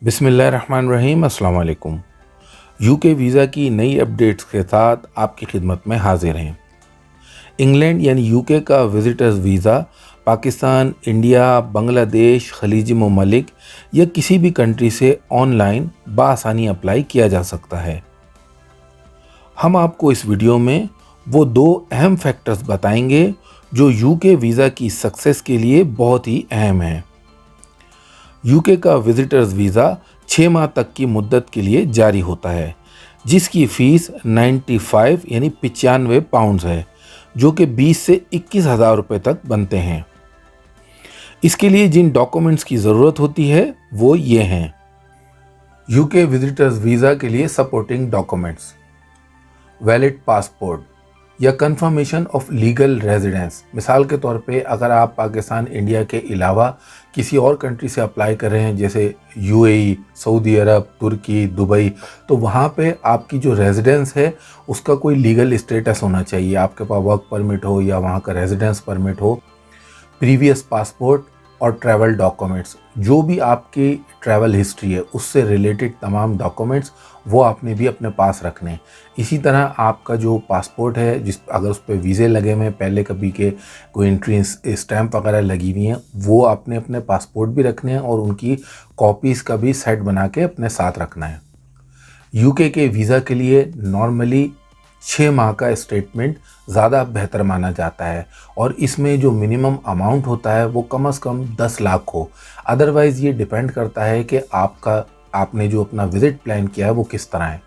बिस्मिल्लाहिर्रहमानिर्रहीम, अस्सलाम वालेकुम। यूके वीज़ा की नई अपडेट्स के साथ आपकी खिदमत में हाजिर हैं। इंग्लैंड यानी यूके का visitors visa Pakistan, India, Bangladesh, खलीजी ममालिक या किसी भी कंट्री से ऑनलाइन बआसानी अप्लाई किया जा सकता है। हम आपको इस वीडियो में वो दो अहम फैक्टर्स बताएंगे जो यूके वीज़ा की सक्सेस के लिए बहुत ही अहम हैं। यूके का विजिटर्स वीज़ा 6 माह तक की मुद्दत के लिए जारी होता है, जिसकी फ़ीस 95 यानी 95 पाउंड्स है, जो कि 20 से 21 हज़ार रुपये तक बनते हैं। इसके लिए जिन डॉक्यूमेंट्स की ज़रूरत होती है वो ये हैं। यूके विजिटर्स वीज़ा के लिए सपोर्टिंग डॉक्यूमेंट्स: वैलिड पासपोर्ट या कंफर्मेशन ऑफ लीगल रेजिडेंस। मिसाल के तौर पे अगर आप पाकिस्तान, इंडिया के अलावा किसी और कंट्री से अप्लाई कर रहे हैं, जैसे यूएई, सऊदी अरब, तुर्की, दुबई, तो वहाँ पे आपकी जो रेजिडेंस है उसका कोई लीगल स्टेटस होना चाहिए। आपके पास वर्क परमिट हो या वहाँ का रेजिडेंस परमिट हो, प्रीवियस पासपोर्ट और ट्रैवल डॉक्यूमेंट्स, जो भी आपकी ट्रैवल हिस्ट्री है उससे रिलेटेड तमाम डॉक्यूमेंट्स वो आपने भी अपने पास रखने हैं। इसी तरह आपका जो पासपोर्ट है, जिस अगर उस पर वीज़े लगे हुए हैं, पहले कभी के कोई एंट्री स्टैंप वगैरह लगी हुई हैं, वो आपने अपने पासपोर्ट भी रखने हैं और उनकी कॉपीज़ का भी सेट बना के अपने साथ रखना है। यूके के वीज़ा के लिए नॉर्मली 6 माह का स्टेटमेंट ज़्यादा बेहतर माना जाता है और इसमें जो मिनिमम अमाउंट होता है वो कम से कम 10 लाख हो। अदरवाइज़ ये डिपेंड करता है कि आपने जो अपना विज़िट प्लान किया है वो किस तरह है।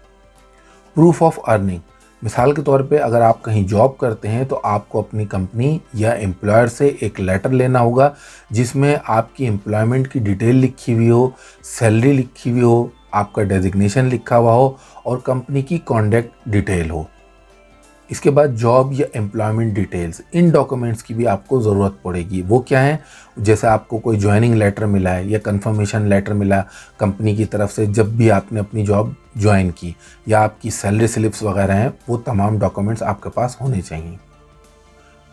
प्रूफ ऑफ अर्निंग: मिसाल के तौर पे अगर आप कहीं जॉब करते हैं तो आपको अपनी कंपनी या एम्प्लॉयर से एक लेटर लेना होगा जिसमें आपकी एम्प्लॉयमेंट की डिटेल लिखी हुई हो, सैलरी लिखी हुई हो, आपका डेजिग्नेशन लिखा हुआ हो और कंपनी की कॉन्टैक्ट डिटेल हो। इसके बाद जॉब या एम्प्लॉयमेंट डिटेल्स, इन डॉक्यूमेंट्स की भी आपको ज़रूरत पड़ेगी। वो क्या है? जैसे आपको कोई ज्वाइनिंग लेटर मिला है या कंफर्मेशन लेटर मिला कंपनी की तरफ से जब भी आपने अपनी जॉब ज्वाइन की, या आपकी सैलरी स्लिप्स वगैरह हैं, वो तमाम डॉक्यूमेंट्स आपके पास होने चाहिए।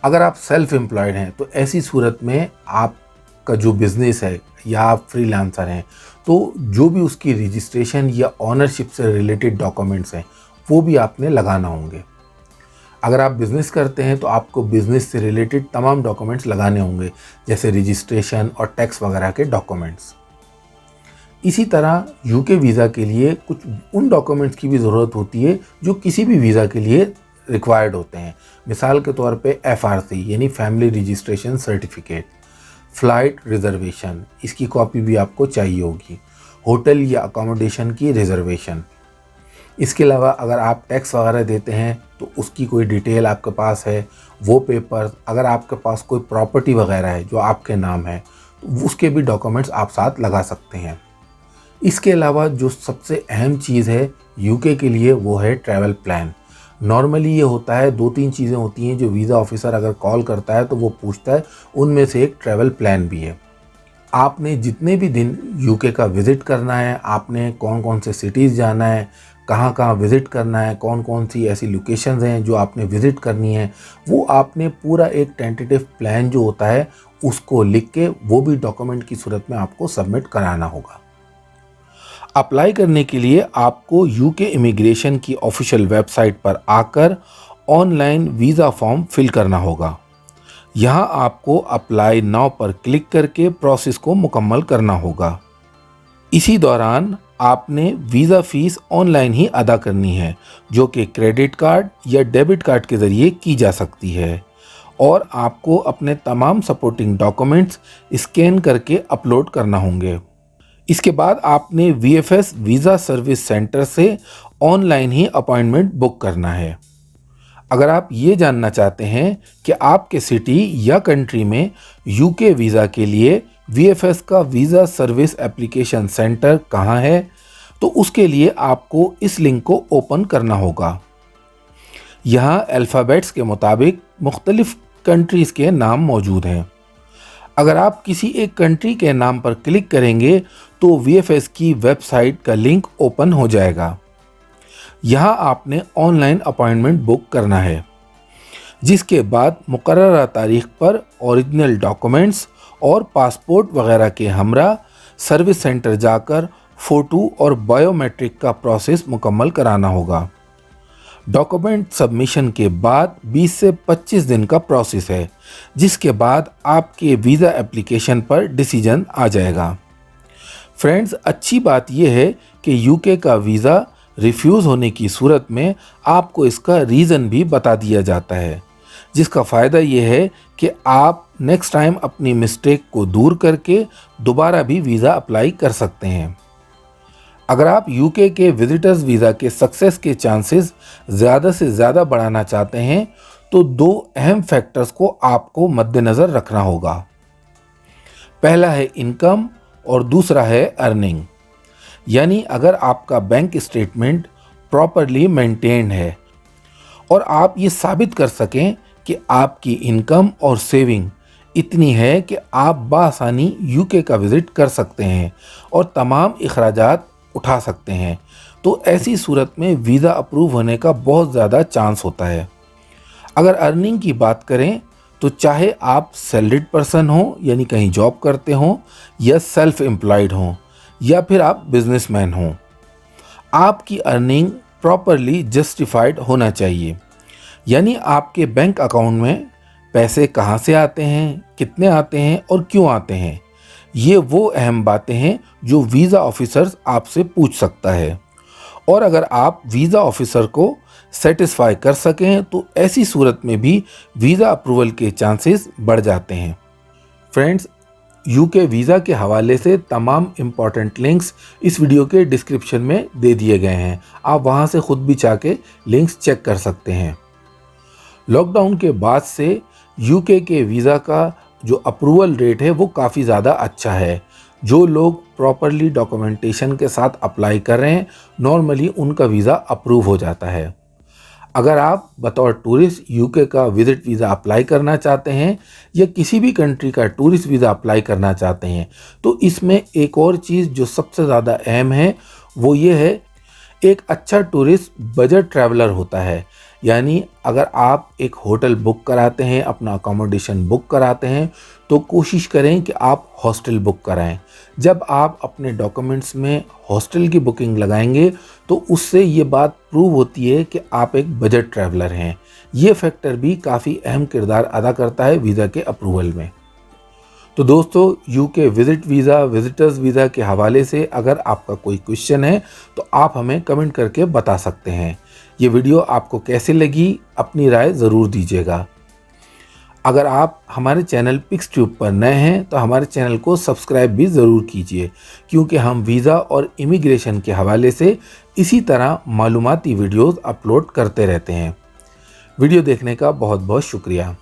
अगर आप सेल्फ एम्प्लॉयड हैं तो ऐसी सूरत में आपका जो बिज़नेस है या आप फ्रीलांसर हैं तो जो भी उसकी रजिस्ट्रेशन या ऑनरशिप से रिलेटेड डॉक्यूमेंट्स हैं वो भी आपने लगाना होंगे। अगर आप बिज़नेस करते हैं तो आपको बिज़नेस से रिलेटेड तमाम डॉक्यूमेंट्स लगाने होंगे, जैसे रजिस्ट्रेशन और टैक्स वगैरह के डॉक्यूमेंट्स। इसी तरह यूके वीज़ा के लिए कुछ उन डॉक्यूमेंट्स की भी ज़रूरत होती है जो किसी भी वीज़ा के लिए रिक्वायर्ड होते हैं। मिसाल के तौर पे FRC यानी family registration certificate, flight reservation, इसकी कॉपी भी आपको चाहिए होगी, होटल या अकोमोडेशन की रिज़र्वेशन। इसके अलावा अगर आप टैक्स वगैरह देते हैं तो उसकी कोई डिटेल आपके पास है, वो पेपर, अगर आपके पास कोई प्रॉपर्टी वगैरह है जो आपके नाम है तो उसके भी डॉक्यूमेंट्स आप साथ लगा सकते हैं। इसके अलावा जो सबसे अहम चीज़ है यूके के लिए वो है ट्रैवल प्लान। नॉर्मली ये होता है, 2-3 चीज़ें होती हैं जो वीज़ा ऑफिसर अगर कॉल करता है तो वो पूछता है, उनमें से एक ट्रैवल प्लान भी है। आपने जितने भी दिन यूके का विज़िट करना है, आपने कौन कौन से सिटीज़ जाना है, कहाँ कहाँ विज़िट करना है, कौन कौन सी ऐसी लोकेशंस हैं जो आपने विज़िट करनी है, वो आपने पूरा एक टेंटेटिव प्लान जो होता है उसको लिख के वो भी डॉक्यूमेंट की सूरत में आपको सबमिट कराना होगा। अप्लाई करने के लिए आपको यूके इमिग्रेशन की ऑफिशियल वेबसाइट पर आकर ऑनलाइन वीज़ा फॉर्म फिल करना होगा। यहाँ आपको अप्लाई नाउ पर क्लिक करके प्रोसेस को मुकम्मल करना होगा। इसी दौरान आपने वीज़ा फ़ीस ऑनलाइन ही अदा करनी है, जो कि क्रेडिट कार्ड या डेबिट कार्ड के ज़रिए की जा सकती है, और आपको अपने तमाम सपोर्टिंग डॉक्यूमेंट्स स्कैन करके अपलोड करना होंगे। इसके बाद आपने VFS वीज़ा सर्विस सेंटर से ऑनलाइन ही अपॉइंटमेंट बुक करना है। अगर आप ये जानना चाहते हैं कि आपके सिटी या कंट्री में यूके वीज़ा के लिए VFS का वीज़ा सर्विस एप्लीकेशन सेंटर कहाँ है, तो उसके लिए आपको इस लिंक को ओपन करना होगा। यहाँ अल्फ़ाबेट्स के मुताबिक मुख्तलिफ़ कंट्रीज़ के नाम मौजूद हैं। अगर आप किसी एक कंट्री के नाम पर क्लिक करेंगे तो VFS की वेबसाइट का लिंक ओपन हो जाएगा। यहाँ आपने ऑनलाइन अपॉइंटमेंट बुक करना है, जिसके बाद मुकर्ररा तारीख पर ओरिजिनल डॉक्यूमेंट्स और पासपोर्ट वगैरह के हमरा सर्विस सेंटर जाकर फ़ोटो और बायोमेट्रिक का प्रोसेस मुकम्मल कराना होगा। डॉक्यूमेंट सबमिशन के बाद 20 से 25 दिन का प्रोसेस है, जिसके बाद आपके वीज़ा एप्लीकेशन पर डिसीजन आ जाएगा। फ्रेंड्स, अच्छी बात यह है कि यूके का वीज़ा रिफ्यूज़ होने की सूरत में आपको इसका रीज़न भी बता दिया जाता है, जिसका फ़ायदा ये है कि आप नेक्स्ट टाइम अपनी मिस्टेक को दूर करके दोबारा भी वीज़ा अप्लाई कर सकते हैं। अगर आप यूके के विजिटर्स वीज़ा के सक्सेस के चांसेस ज़्यादा से ज़्यादा बढ़ाना चाहते हैं तो दो अहम फैक्टर्स को आपको मद्देनज़र रखना होगा। पहला है इनकम और दूसरा है अर्निंग। यानी अगर आपका बैंक स्टेटमेंट प्रॉपरली मेंटेन्ड है और आप ये साबित कर सकें कि आपकी इनकम और सेविंग इतनी है कि आप बआसानी यूके का विज़िट कर सकते हैं और तमाम अखराजात उठा सकते हैं, तो ऐसी सूरत में वीज़ा अप्रूव होने का बहुत ज़्यादा चांस होता है। अगर अर्निंग की बात करें तो चाहे आप सैलरीड पर्सन हो यानी कहीं जॉब करते हों या सेल्फ एम्प्लॉयड हों या फिर आप बिजनेसमैन हों, आपकी अर्निंग प्रॉपरली जस्टिफाइड होना चाहिए। यानी आपके बैंक अकाउंट में पैसे कहाँ से आते हैं, कितने आते हैं और क्यों आते हैं, ये वो अहम बातें हैं जो वीज़ा ऑफिसर्स आपसे पूछ सकता है। और अगर आप वीज़ा ऑफिसर को सेटिस्फाई कर सकें तो ऐसी सूरत में भी वीज़ा अप्रूवल के चांसेस बढ़ जाते हैं। फ्रेंड्स, यूके वीज़ा के हवाले से तमाम इम्पॉर्टेंट लिंक्स इस वीडियो के डिस्क्रिप्शन में दे दिए गए हैं, आप वहां से खुद भी जाके लिंक्स चेक कर सकते हैं। लॉकडाउन के बाद से यूके के वीज़ा का जो अप्रूवल रेट है वो काफ़ी ज़्यादा अच्छा है। जो लोग प्रॉपरली डॉक्यूमेंटेशन के साथ अप्लाई कर रहे हैं, नॉर्मली उनका वीज़ा अप्रूव हो जाता है। अगर आप बतौर टूरिस्ट यूके का विज़िट वीज़ा अप्लाई करना चाहते हैं या किसी भी कंट्री का टूरिस्ट वीज़ा अप्लाई करना चाहते हैं तो इसमें एक और चीज़ जो सबसे ज़्यादा अहम है वो ये है, एक अच्छा टूरिस्ट बजट ट्रैवलर होता है। यानी अगर आप एक होटल बुक कराते हैं, अपना अकोमोडेशन बुक कराते हैं, तो कोशिश करें कि आप हॉस्टल बुक कराएं। जब आप अपने डॉक्यूमेंट्स में हॉस्टल की बुकिंग लगाएंगे तो उससे ये बात प्रूव होती है कि आप एक बजट ट्रैवलर हैं। ये फैक्टर भी काफ़ी अहम किरदार अदा करता है वीज़ा के अप्रूवल में। तो दोस्तों, UK visit visa, visitors visa के हवाले से अगर आपका कोई क्वेश्चन है तो आप हमें कमेंट करके बता सकते हैं। ये वीडियो आपको कैसे लगी, अपनी राय ज़रूर दीजिएगा। अगर आप हमारे चैनल पिक्स ट्यूब पर नए हैं तो हमारे चैनल को सब्सक्राइब भी ज़रूर कीजिए, क्योंकि हम वीज़ा और इमिग्रेशन के हवाले से इसी तरह मालूमाती वीडियोज़ अपलोड करते रहते हैं। वीडियो देखने का बहुत बहुत शुक्रिया।